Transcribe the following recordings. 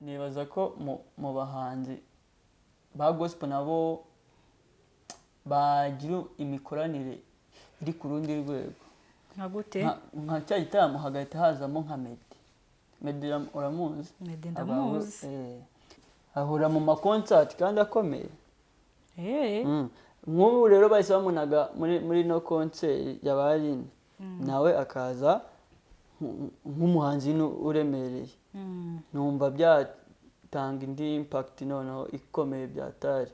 nibaza ko mu bahanzi ba gospel nabo bagira imikoranire iri ku rundi rwego. Nka gute? Nka cya gitaramo hagahita hazamo nka Meddy uramuzi? Meddy ndamuzi. Ahura mu makoncert kandi akomeye. Nk'ubu rero bahise bamunaga muri no concert yabaye nawe akaza nk'umuhanzi uremereye. Numva byatanga indi impact noneho ikomeye byatari.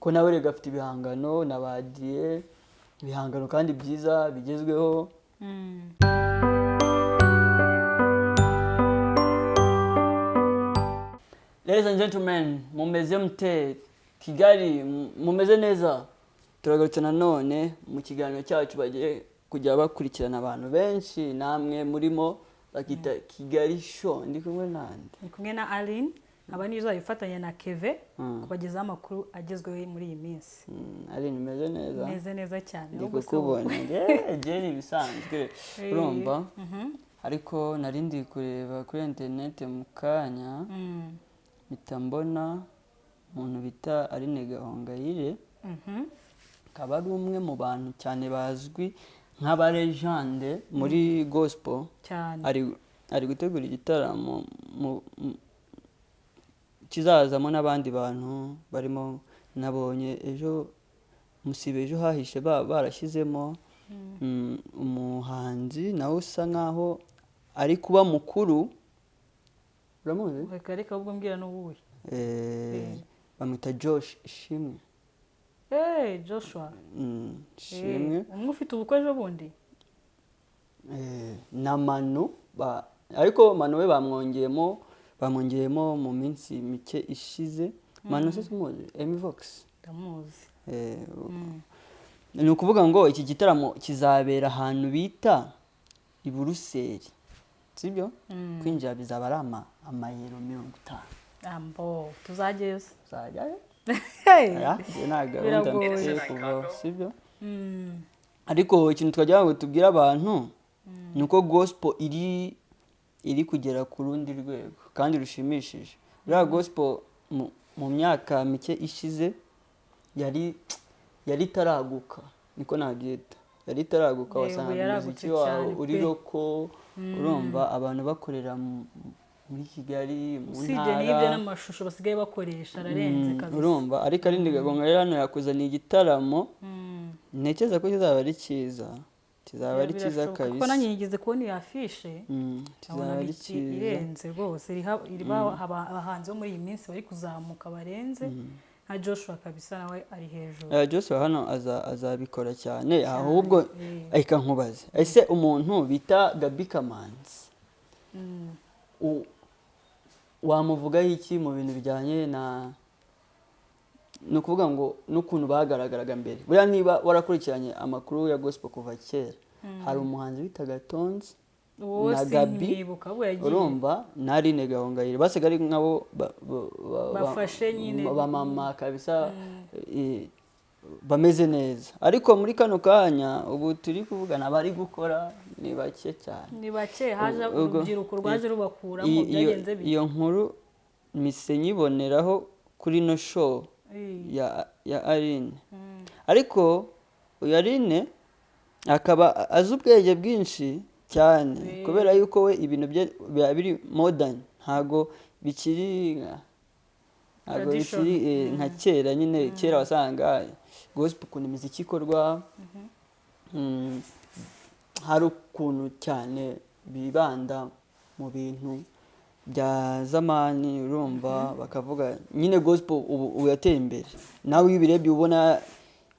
Ko nawe rega afite ibihangano nabadiye ibihangano kandi byiza bigezweho. Ladies and gentlemen, mumeze mute? Kigali mumeze neza? Turagarutse nanone mu kiganiro cyacu bagiye kujya bakurikirana abantu benshi namwe murimo bakita Kigali Show. Ndi kumwe nande? Ndi kumwe na Aline. Aba nizo ayifatanya na Keve kubagezaho amakuru agezweho muri iyi minsi. Aline meze neza? Meze neza cyane. Ndi kukubona. Je bisanzwe. Urumva? Ariko narindi kureba kuri internet mu kanya. Mitambona umuntu bita Aline Gahongayire. Akaba ari umwe mu bantu cyane bazwi nk'aba legende muri gospel. Ari gutegura igitaramo kizazamo n'abandi bantu barimo nabonye ejo musibe ejo hahishe barashyizemo umuhanzi nawe usa nkaho ari kuba mukuru. Uramuzi? Reka ubwo mbwira n'ubuye. Bamwita Josh Ishimwe. Joshua. Ishimwe. Umwe ufite ubukwe ejo bundi? Na Manu ariko Manu we bamwongeyemo mu minsi mike ishize. Manu se tumuzi? Emivox. Ndamuzi. Ni ukuvuga ngo iki gitaramo kizabera ahantu bita i Buruseli. Sibyo? Kwinjira bizaba ari amayero 50. Ambo, tuzageyo. Tuzajyayo? Biragoye kuva, sibyo? Ariko ikintu twagira ngo tubwire abantu nuko gospel iri kugera ku rundi rwego kandi rushimishije. Buriya gospel mu myaka mike ishize yari taraguka, niko nabyita. Yari taraguka wasanga umuziki wawe uri roko, urumva abantu bakorera muri Kigali mu ntara. Sije n'ibyo n'amashusho basigaye bakoresha ararenze kabisa. Urumva ariko Aline Gahongayire hano yakuzaniye igitaramo. Ntekereza ko kizaba ari cyiza. Kizaba ari cyiza kabisa. Kuko nanjye nigeze kubona iyo afishe. Kizaba ari cyiza. Irenze rwose. Iriba abahanzi bo muri iyi minsi bari kuzamuka barenze. Nka Joshua kabisa nawe ari hejuru. Joshua hano azabikora cyane. Ahubwo ahika nkubaze. Ese umuntu bita Gaby Kamanzi. Wamuvugaho iki mu bintu bijyanye no kuvuga ngo n'ukuntu bagaragaraga mbere? Buriya niba warakurikiranye amakuru ya gospel kuva kera, hari umuhanzi bitaga Tonzi na Gaby, urumva na Aline Gahongayire basiga ari nkabo bafashe nyine bamama kabisa bameze neza. Ariko muri kano kanya ubu turi kuvugana bari gukora ni bake cyane. Ni bake haje urubyiruko rwaje rubakura mu byagenze bite. Iyo nkuru mise nyiboneraho kuri no show ya Aline. Ariko uyu Aline akaba azi ubwenge bwinshi cyane kubera yuko we ibintu bye biri modern, ntago bikiri nka kera. Nyine kera wasanga gospel ukuntu imiziki ikorwa hari ukuntu cyane bibanda mu bintu bya zamani, urumva bakavuga nyine gospel ubu yateye imbere. Nawe iyo ubirebye ubona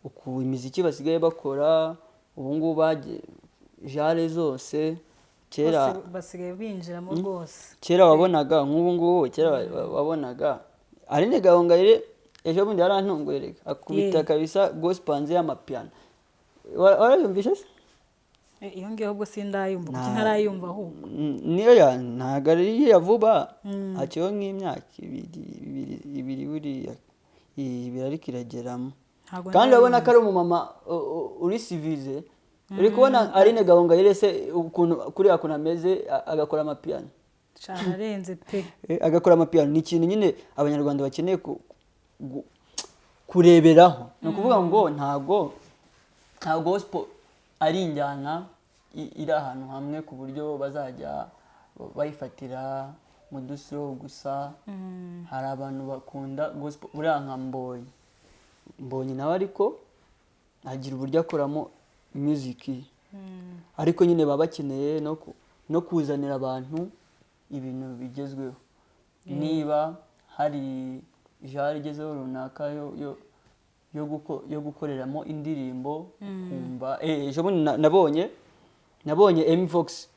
uku imiziki basigaye bakora ubu ngubu jare zose kera basigaye binjiramo rwose. Kera wabonaga nk'ubu ngubu kera wabonaga Aline Gahongayire ejo bundi yarantunguye akubita kabisa gospel hanze y'amapiano. Warayumvise se? Iyo ngiyo ubwo sindayumva kuko ntarayumva ahubwo. Niyo ntago ari vuba haciyeho nk'imyaka ibiri buriya ariko irageramo. Kandi urabona ko ari umumama uri civilize. Uri kubona Aline Gahongayire se ukuntu kuri akuntu ameze agakora amapiano. cyararenze pe agakora amapiyano ni ikintu nyine abanyarwanda bakeneye kureberaho. Ni ukuvuga ngo ntabwo gospel ari injyana iri ahantu hamwe ku buryo bazajya bayifatira mu dusiro gusa. Hari abantu bakunda gospel buriya nka Mbonyi nawe ariko agira uburyo akoramo muziki, ariko nyine baba bakeneye no kuzanira abantu ibintu bigezweho. Niba hari genre igezeho runaka yo gukoreramo indirimbo kumva ejo bundi nabonye Emi Fox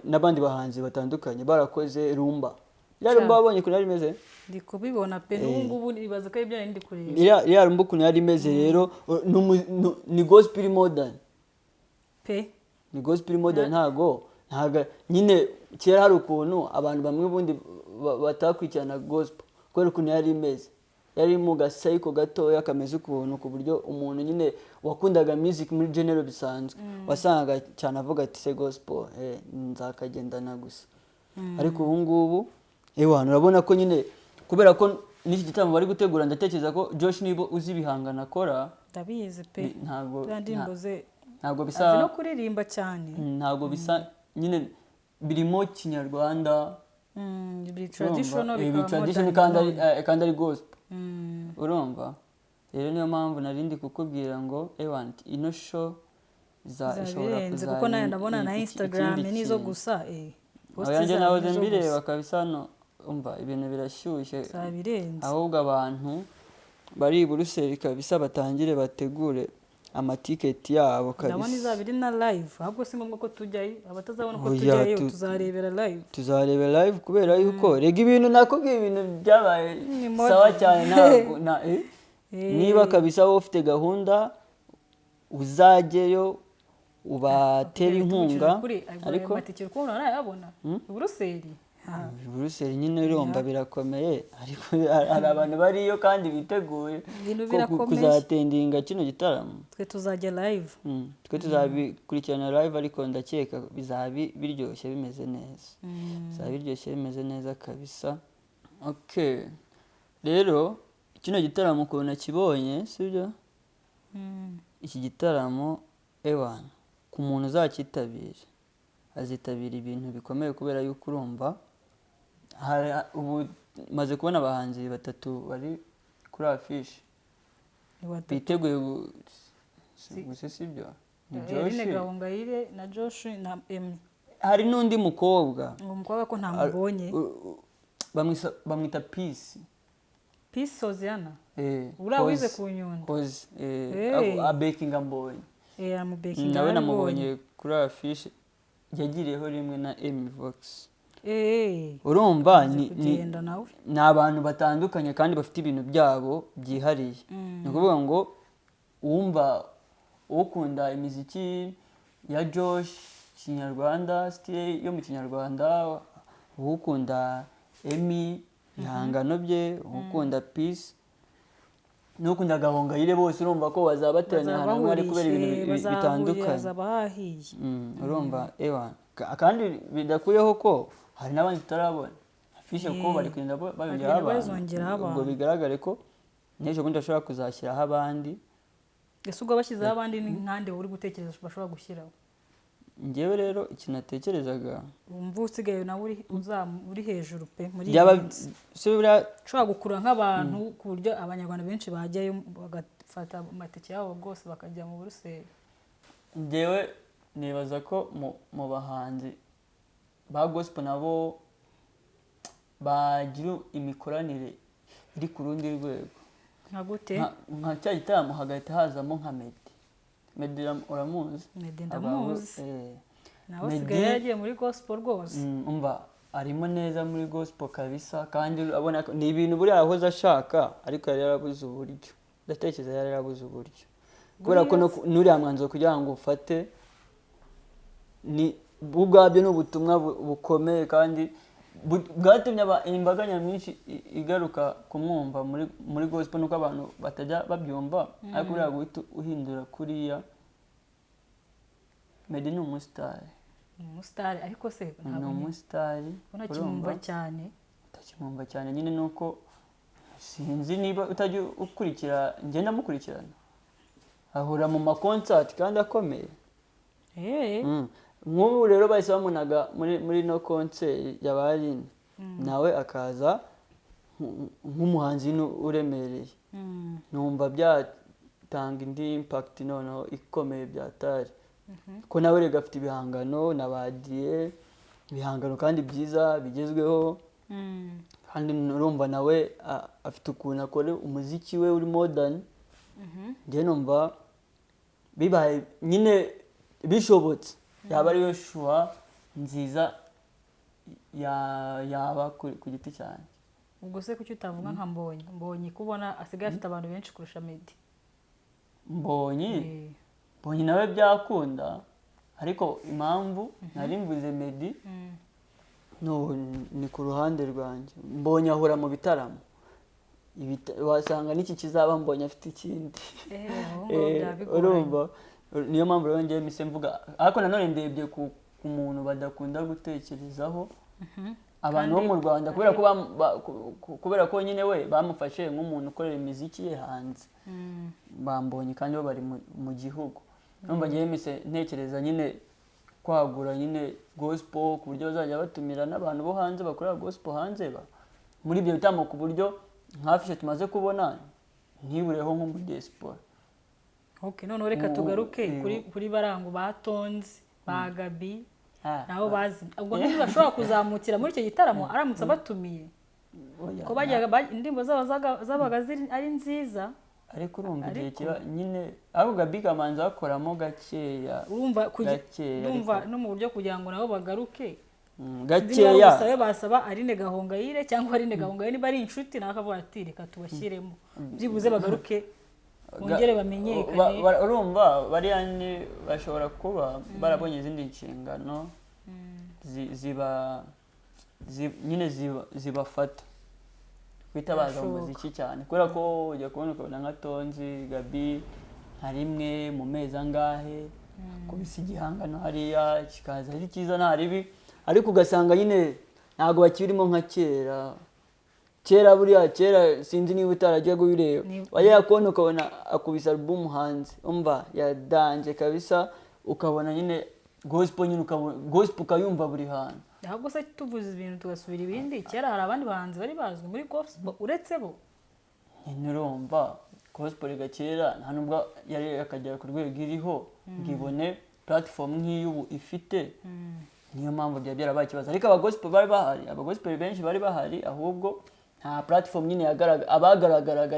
n'abandi bahanzi batandukanye barakoze rumba. Rumba wabonye ukuntu yari imeze? Ndi kubibona pe n'ubu ngubu nibaza ko ibyo ndi kureba. Iriya rumba ukuntu yari imeze rero ni gospel modern pe, ni gospel modern. ntago nyine kera hari ukuntu abantu bamwe bundi batakurikirana gospel kubera ukuntu yari imeze, yari mu gasayiko gatoya kameze ukuntu ku buryo umuntu nyine wakundaga music muri general bisanzwe wasangaga cyane avuga ati se gospel nzakagendana gusa. Ariko ubu ngubu urabona ko nyine kubera ko n'iki gitaramo bari gutegura, ndatekereza ko Josh niba uzi ibihangano akora ndabizi pe, ntabwo bisa no kuririmba cyane, ntabwo bisa nyine birimo kinyarwanda, traditional kandi ari gospel. Urumva rero niyo mpamvu narindi kukubwira ngo ino show ishobora kuza kuko nayo ndabona na Instagram nizo gusa oyanjye nahoze mbireba kabisa. No umva ibintu birashyushye, ahubwo abantu bari i Buruseli kabisa batangire bategure amatiketi yabo kabisa. Ndabona izabiri na live, ahubwo si ngombwa ko tujyayo, abatazabona ko tujyayo tuzarebera live kubera yuko rega ibintu nakubwiye ibintu byabaye sawa cyane. Ntabwo niba kabisa wowe ufite gahunda uzajyeyo ubatera inkunga. Ariko amatike ukuntu narayabona Buruseli nyine urumva birakomeye, ariko hari abantu bariyo kandi biteguye kuzatendinga kino gitaramo. Twe tuzajya live, twe tuzabikurikirana live, ariko ndakeka bizaba biryoshye bimeze neza kabisa. Okay, rero kino gitaramo ukuntu nakibonye sibyo, iki gitaramo ku muntu uzakitabira azitabira ibintu bikomeye kubera yuko urumva ubu maze kubona abahanzi 3 bari kuri affiche biteguye gusa sibyo. Ni Josh Gahongayire na Josh na Emi, hari n'undi mukobwa ko ntamubonye bamwita Peace Soziana. Urawize ku Nyundo abekinga Mbonyi nawe namubonye kuri affiche yagiriyeho rimwe na Emi Fox. Urumva ni abantu batandukanye kandi bafite ibintu byabo byihariye. Ni ukuvuga ngo wumva ukunda imiziki ya Josh kinyarwanda, style yo mu kinyarwanda, ukunda Emi ihangano bye, ukunda Peace n'ukunda Gahongayire, bose urumva ko bazabateranya ahantu ari kubera ibintu bitandukanye. Urumva kandi bidakuyeho ko hari n'abandi tutarabona afishe ko bari kugenda bayongeraho abantu, ubwo bigaragare ko n'ejo bundi bashobora kuzashyiraho abandi. Ese ubwo bashyizeho abandi ni nkande uri gutekereza bashobora gushyiraho? Njyewe rero ikintu natekerezaga umva usigaye nawe uri hejuru pe muri ushobora gukura nk'abantu ku buryo abanyarwanda benshi bajyayo bagafata amatike yabo rwose bakajya mu Buruseli. Njyewe nibaza ko mu bahanzi ba gospel nabo bagira imikoranire iri ku rundi rwego. Nka gute? Nka cya gitaramo hagahita hazamo nka Meddy uramuzi? Meddy ndamuzi. Nawe usigaye yagiye muri gospel rwose. Umva arimo neza muri gospel kabisa, kandi urabona ni ibintu buri yahoze ashaka, ariko yari yarabuze uburyo. Ndatekereza yari yarabuze uburyo kubera ko n'uriya mwanzuro kugira ngo ufate ni ubwabyo n'ubutumwa bukomeye kandi bwatumye imbaga nyamwinshi igaruka kumwumva muri gospel, nuko abantu batajya babyumva. Ariko uriya guhita uhindura kuriya Meddy ni umusitari umusitari ariko se ni umusitari ntakimwumva cyane utakimwumva cyane nyine nuko sinzi niba utajya ukurikira ngenda mukurikirana ahura mu makonsati kandi akomeye nk'ubu rero bahise bamunaga muri no konseri yabaye nawe akaza nk'umuhanzi uremereye numva byatanga indi impact noneho ikomeye byatari ko nawe rega afite ibihangano nabadiye ibihangano kandi byiza bigezweho kandi urumva nawe afite ukuntu akora umuziki we uri modern njye numva bibaye nyine bishobotse yaba ariyo shuwa nziza yaba ku giti cyane. ubwo se kuki utavuga nka mbonyi kubona asigaye afite abantu benshi kurusha Meddy? mbonyi nawe byakunda ariko impamvu nari mvuze Meddy ni ku ruhande rwanjye mbonyi ahora mu bitaramo wasanga n'iki kizaba mbonyi afite ikindi urumva niyo mpamvu rero ngiye mise mvuga ariko nanone ndebye ku muntu badakunda gutekerezaho abantu bo mu Rwanda kubera ko nyine we bamufashe nk'umuntu ukorera imiziki ye hanze bambonye kandi bo bari mu gihugu numva ngiye mise ntekereza nyine kwagura nyine gospel ku buryo bazajya batumira n'abantu bo hanze bakorera gospel hanze muri ibyo bitaramo ku buryo nk'afishe tumaze kubona ntibureho nko muri diaspora. Noneho reka tugaruke kuri barangu batonze ba Gaby nabo bazi ubwo ntibashobora kuzamukira muri icyo gitaramo aramutse abatumiye ko bajyaga indirimbo zabaga ari nziza ariko urumva igihe kiba nyine ariko Gaby kamanza bakoramo gakeya urumva no mu buryo kugira ngo nabo bagaruke gakeya basaba Aline Gahongayire cyangwa Aline Gahongayire niba ari inshuti nawe akavuga ati reka tubashyiremo byibuze bagaruke bongere bamenyekane. Urumva bariya bashobora kuba barabonye izindi nshingano nyine zibafata kwitabaza umuziki cyane kubera ko ujya kubona ukabona nka Tonzi Gaby nka rimwe mu mezi angahe kubisa igihangano hariya kikaza ari cyiza nta ribi ariko ugasanga nyine ntabwo bakirimo nka kera sinzi niba utaragiye kubireba wajya kubona ukabona akubisa album hanze umva yadanje kabisa ukabona nyine gospel nyine gospel ukayumva buri hantu. Ahubwo se tuvuze ibintu tugasubira ibindi kera hari abandi bahanzi bari bazwi muri gospel uretse bo ntirumva gospel gakera nta nubwo yari akagera ku rwego iriho ngibone platform nk'iy'ubu ifite niyo mpamvu byarabaye ikibazo ariko abagospel bari bahari abagospel benshi bari bahari ahubwo nta platform nyine abagaragaraga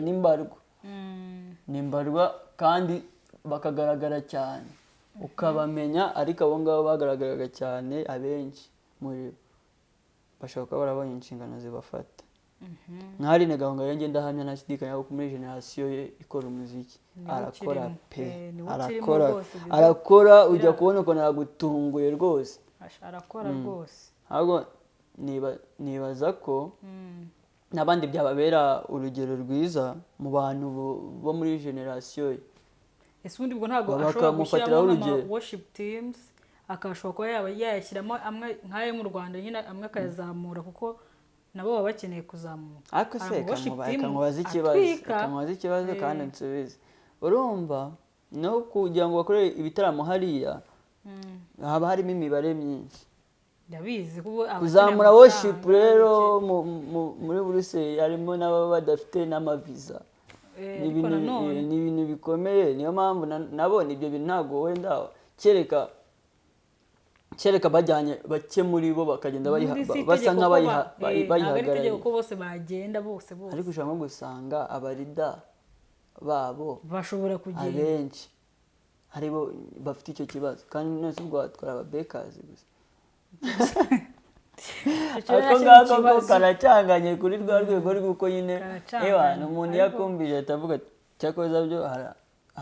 n'imbarwa kandi bakagaragara cyane ukabamenya ariko abo ngabo bagaragaraga cyane abenshi muri bashobora kuba barabonye inshingano zibafata nka Aline Gahongayire ngenda hamya nashidikanya ko muri generation ye ikora umuziki arakora arakora ujya kubona uko nagutunguye rwose arakora rwose ahubwo nibaza ko n'abandi byababera urugero rwiza mu bantu bo muri generation ye. Ese ubundi bwo ntabwo ashobora gushyiramo worship teams akashobora kuba yayashyiramo amwe nk'ayo mu Rwanda nyine amwe akayazamura kuko nabo baba bakeneye kuzamuka ariko se kamubaza ikibazo kandi nsubize urumva no kugira ngo bakore ibitaramo hariya haba harimo imibare myinshi ndabizi kuko kuzamura worship rero muri Buruseli harimo n'ababa badafite n'amaviza ni ibintu bikomeye niyo mpamvu nabona ibyo bintu ntabwo wenda kereka bajyanye bake muri bo bakagenda basa nk'abayihagarariye ko bose bagenda bose ariko ushobora nko gusanga abarida babo bashobora kugenda abenshi aribo bafite icyo kibazo kandi nose ubwo batwara ababekazi gusa ako ngako karacanganye kuri rwa rwego rw'uko nyine umuntu yakumvije atavuga cyakoza byo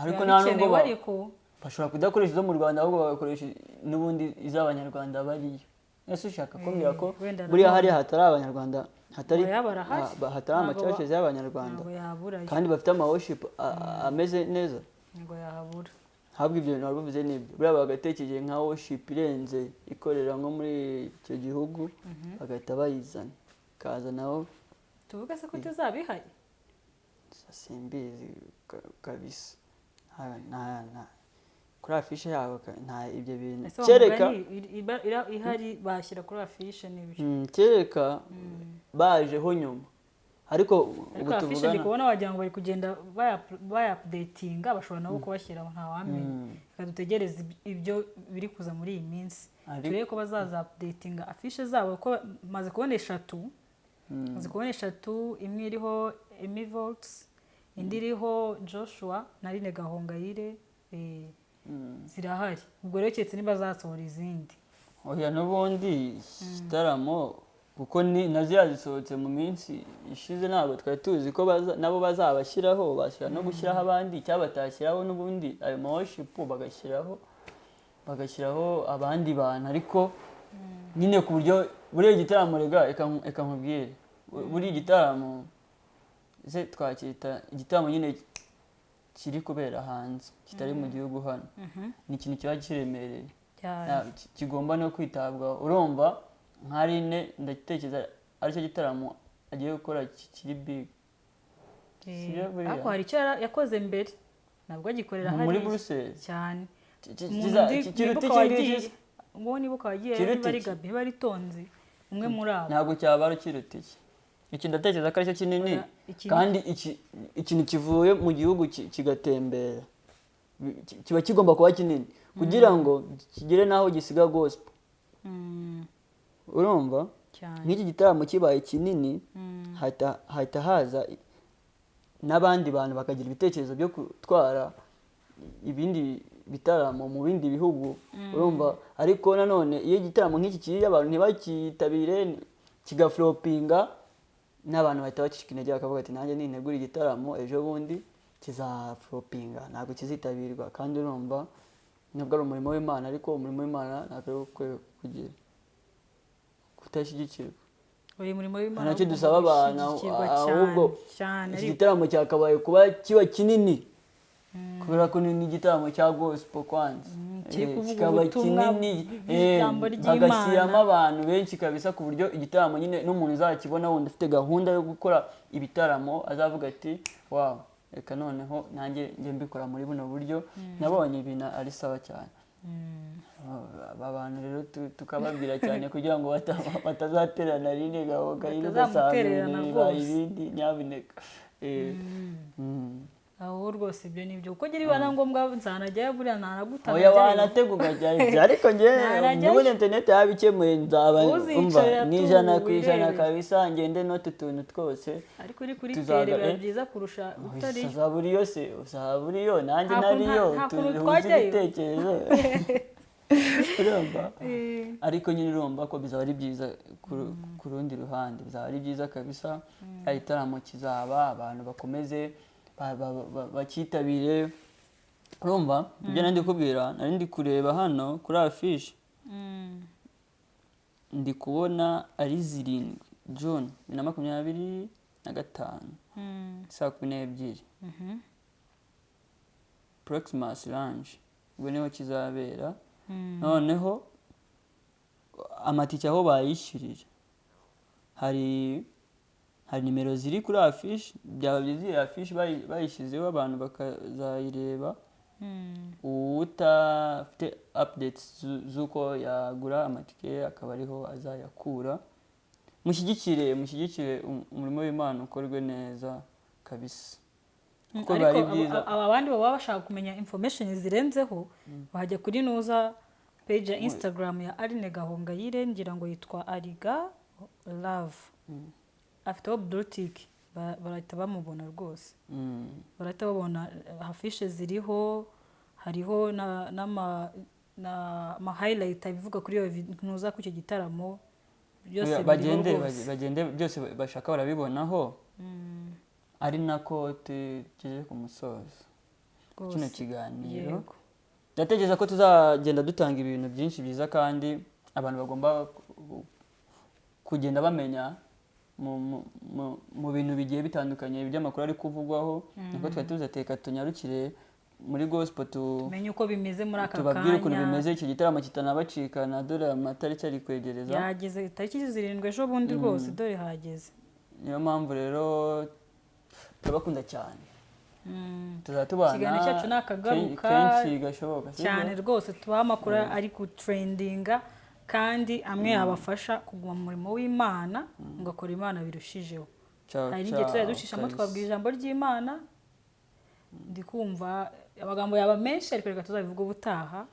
ariko nta nubwo bashobora kudakoresha izo mu Rwanda ahubwo bagakoresha n'ubundi iz'abanyarwanda bariyo ese ushaka kumbwira ko buriya hariya hatari abanyarwanda hatari amacaca y'abanyarwanda kandi bafite ama worship ameze neza ngo yahabura habwo ibyo bintu wabivuze nibyo buriya bagatekereje nka worship irenze ikorera nko muri icyo gihugu bagahita bayizana ikaza naho tuvuga se ko tuzabihaye simbizi kabisa kuri afishe yabo nta ibyo bintu kereka ihari bashyira kuri afishe n'ibyo kereka bajeho nyuma ariko ubu tuvugana ndi kubona wagira ngo bari kugenda baya-updatinga bashobora nabo kubashyiraho ntawamenya reka dutegereze ibyo biri kuza muri iyi minsi turebe ko bazaza updatinga afishe zabo ko maze kubona eshatu imwe iriho Amy Vox indi iriho Joshua na Aline Gahongayire zirahari ubwo rero keretse niba zasohora izindi oya n'ubundi igitaramo kuko nazo yazisohotse mu minsi ishize ntabwo twari tuzi ko nabo bazabashyiraho bashyira no gushyiraho abandi cyangwa batashyiraho n'ubundi ayo worship bagashyiraho abandi bantu ariko nyine ku buryo buriya igitaramo rega reka nkubwire buriya igitaramo twacyita igitaramo nyine kiri kubera hanze kitari mu gihugu hano ni ikintu kiba kiremereye kigomba no kwitabwaho urumva nka Rine ndatekereza aricyo gitaramo agiye gukora kiri big ariko hari icyo yakoze mbere nabwo agikorera hariya muri Bruxelles cyane kiruta ikingiki ngo nibuka wagiye bari Gabi bari Tonzi umwe muri abo ntabwo cyaba kiruta iki ndatekereza ko aricyo kinini kandi ikintu kivuye mu gihugu kigatembera kiba kigomba kuba kinini kugira ngo kigere n'aho gisiga gospel urumva nk'iki gitaramo kibaye kinini hahita haza n'abandi bantu bakagira ibitekerezo byo gutwara ibindi bitaramo mu bindi bihugu urumva ariko nanone iyo igitaramo nk'iki kiri abantu ntibakitabire kigaflopinga n'abantu bahita bacika intege bakavuga ati nanjye nintegura igitaramo ejo bundi kizaflopinga ntabwo kizitabirwa kandi urumva ntabwo ari umurimo w'Imana ariko umurimo w'Imana ntabwo ukwiye kugira kutashyigikirwa uri murimo w'Imana nacyo dusaba abantu ahubwo iki gitaramo cyakabaye kuba kiba kinini kubera ko ni igitaramo cya gospel kwanza kikaba kinini bagashyiramo abantu benshi kabisa ku buryo igitaramo nyine n'umuntu uzakibona wundi ufite gahunda yo gukora ibitaramo azavuga ati wow reka noneho nanjye njye mbikora muri buno buryo nabonye ibintu ari sawa cyane aba bantu rero tukababwira cyane kugira ngo batazaterana Aline Gahongayire ugasanga ibindi nyabineka aho rwose ibyo nibyo kuko ngira ibana ngombwa nzanajyayo buriya ntanagutana oya wanateguka cyane ariko njye muri internet yabikemuye nzaba umva ni 100% kabisa ngende note tuntu twose ariko uri kuri tere biba byiza kurusha utari uzaburiyo nanjye nariyo tuhuze ibitekerezo urumva ariko nyine urumva ko bizaba ari byiza ku rundi ruhande bizaba ari byiza kabisa igitaramo kizaba abantu bakomeze bakitabire urumva ibyo nandi kubwira nari ndi kureba hano kuri afishe ndi kubona ari 7 June 2025 saa 12 Proximus Lounge ubwo niho kizabera noneho amatike aho bayishyurira hari nimero ziri kuri afishe byaba byiza iyi afishe bayishyizeho abantu bakazayireba utafite updates z'uko yagura amatike akaba ariho azayakura mushyigikire umurimo w'Imana ukorwe neza kabisa kuko bari byiza abandi baba bashaka kumenya information zirenzeho bahajya kuri nuza page ya Instagram ya Aline Gahongayire ngira ngo yitwa Ariga Love afite boutique barahita bamubona rwose barahita babona afishe ziriho hariho na highlight bivuga kuri iyo nuza ku icyo gitaramo byose bagende byose bashaka barabibonaho ari nako tugeze ku musozo kino kiganiro ndatekereza ko tuzagenda dutanga ibintu byinshi byiza kandi abantu bagomba kugenda bamenya mu bintu bigiye bitandukanye by'amakuru ari kuvugwaho niko twari tuzateka tunyarukire muri gospel tumenye uko bimeze muri aka kanya, tubabwire ukuntu bimeze, iki gitaramo kitanabacika na dore amatariki ari kwegereza, yageze tariki 7 ejo bundi rwose dore hageze. Niyo mpamvu rero turabakunda cyane, tuzatubana ikiganiro cyacu nakagaruka kenshi gashoboka cyane rwose, tubaha amakuru ari ku trendinga kandi amwe yabafasha kuguma mu murimo w'Imana, ngakora Imana birushijeho. Hari n'igihe tuzajya ducishamo twabwira ijambo ry'Imana, ndikumva amagambo yaba menshi ariko reka tuzabivuga ubutaha.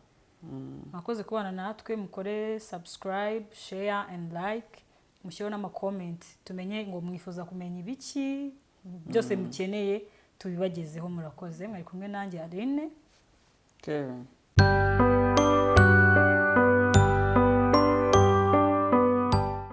Mwakoze kubana natwe, mukore subscribe, share and like, mushyiraho n'amakomenti tumenye ngo mwifuza kumenya ibiki byose mukeneye tubibagezeho. Murakoze, mwari kumwe nanjye Aline Kevin.